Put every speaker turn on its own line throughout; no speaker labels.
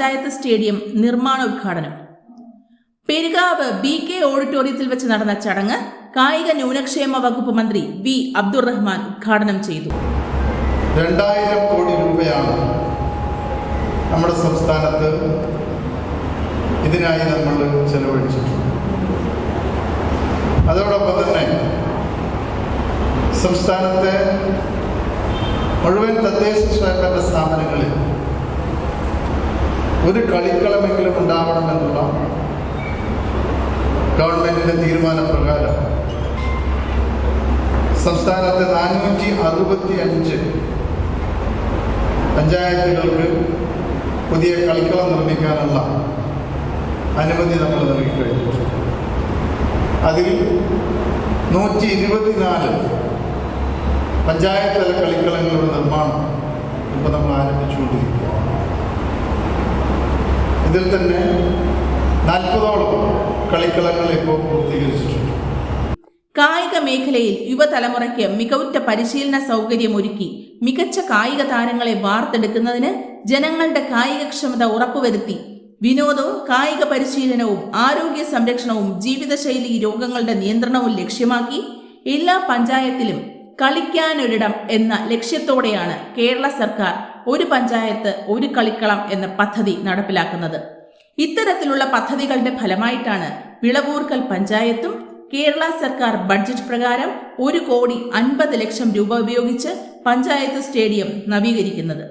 Panchayat stadium നിർമ്മാണോദ്ഘാടനം. Perukavu BK ഓഡിറ്റോറിയത്തിൽ വെച്ച് നടന്ന ചടങ്ങ് കായിക ന്യൂനക്ഷേമ വകുപ്പ് മന്ത്രി V. അബ്ദുറഹ്മാൻ ഉദ്ഘാടനം ചെയ്തു.
2000 കോടി രൂപയാണ് നമ്മുടെ സംസ്ഥാനത്ത് ഇതിനായി നമ്മൾ ചെലവഴിച്ചിട്ടുണ്ട്. അതോടൊപ്പം തന്നെ സംസ്ഥാനത്തെ മുഴുവൻ തദ്ദേശ സ്വയംഭരണ സ്ഥാപനങ്ങളിൽ ഒരു കളിക്കളമെങ്കിലും ഉണ്ടാവണമെന്നുള്ള ഗവൺമെന്റിന്റെ തീരുമാനപ്രകാരം സംസ്ഥാനത്തെ 465 പഞ്ചായത്തുകൾക്ക് പുതിയ കളിക്കളം നിർമ്മിക്കാനുള്ള അനുമതി നമ്മൾ നൽകി കഴിഞ്ഞിട്ടുണ്ട്. അതിൽ 124 പഞ്ചായത്ത് തല കളിക്കളങ്ങളുടെ നിർമ്മാണം ഇപ്പോൾ നമ്മൾ ആരംഭിച്ചുകൊണ്ടിരിക്കുകയാണ്. ഇതിൽ തന്നെ 40ഓളം കളിക്കളങ്ങൾ ഇപ്പോൾ പൂർത്തീകരിച്ചിട്ടുണ്ട്.
കായിക മേഖലയിൽ യുവതലമുറയ്ക്ക് മികവുറ്റ പരിശീലന സൗകര്യമൊരുക്കി മികച്ച കായിക താരങ്ങളെ വാർത്തെടുക്കുന്നതിന് ജനങ്ങളുടെ കായികക്ഷമത ഉറപ്പുവരുത്തി വിനോദവും കായിക പരിശീലനവും ആരോഗ്യ സംരക്ഷണവും ജീവിതശൈലി രോഗങ്ങളുടെ നിയന്ത്രണവും ലക്ഷ്യമാക്കി എല്ലാ പഞ്ചായത്തിലും കളിക്കാനൊരിടം എന്ന ലക്ഷ്യത്തോടെയാണ് കേരള സർക്കാർ ഒരു പഞ്ചായത്ത് ഒരു കളിക്കളം എന്ന പദ്ധതി നടപ്പിലാക്കുന്നത്. ഇത്തരത്തിലുള്ള പദ്ധതികളുടെ ഫലമായിട്ടാണ് വിളവൂർക്കൽ പഞ്ചായത്തും കേരള സർക്കാർ ബഡ്ജറ്റ് പ്രകാരം 1,50,00,000 രൂപ ഉപയോഗിച്ച് പഞ്ചായത്ത് സ്റ്റേഡിയം നവീകരിക്കുന്നത്.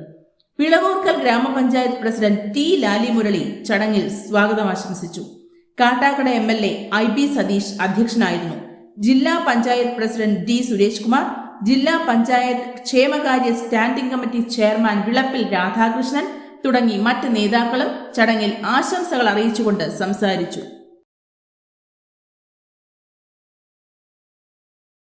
വിളവൂർക്കൽ ഗ്രാമപഞ്ചായത്ത് പ്രസിഡന്റ് T. ലാലി മുരളി ചടങ്ങിൽ സ്വാഗതം ആശംസിച്ചു. കാട്ടാക്കട MLA IB സതീഷ് അധ്യക്ഷനായിരുന്നു. ജില്ലാ പഞ്ചായത്ത് പ്രസിഡന്റ് D. സുരേഷ് കുമാർ, ജില്ലാ പഞ്ചായത്ത് ക്ഷേമകാര്യ standing committee chairman Vilappil Radhakrishnan തുടങ്ങി മറ്റ് നേതാക്കളും ചടങ്ങിൽ ആശംസകൾ അറിയിച്ചുകൊണ്ട് സംസാരിച്ചു.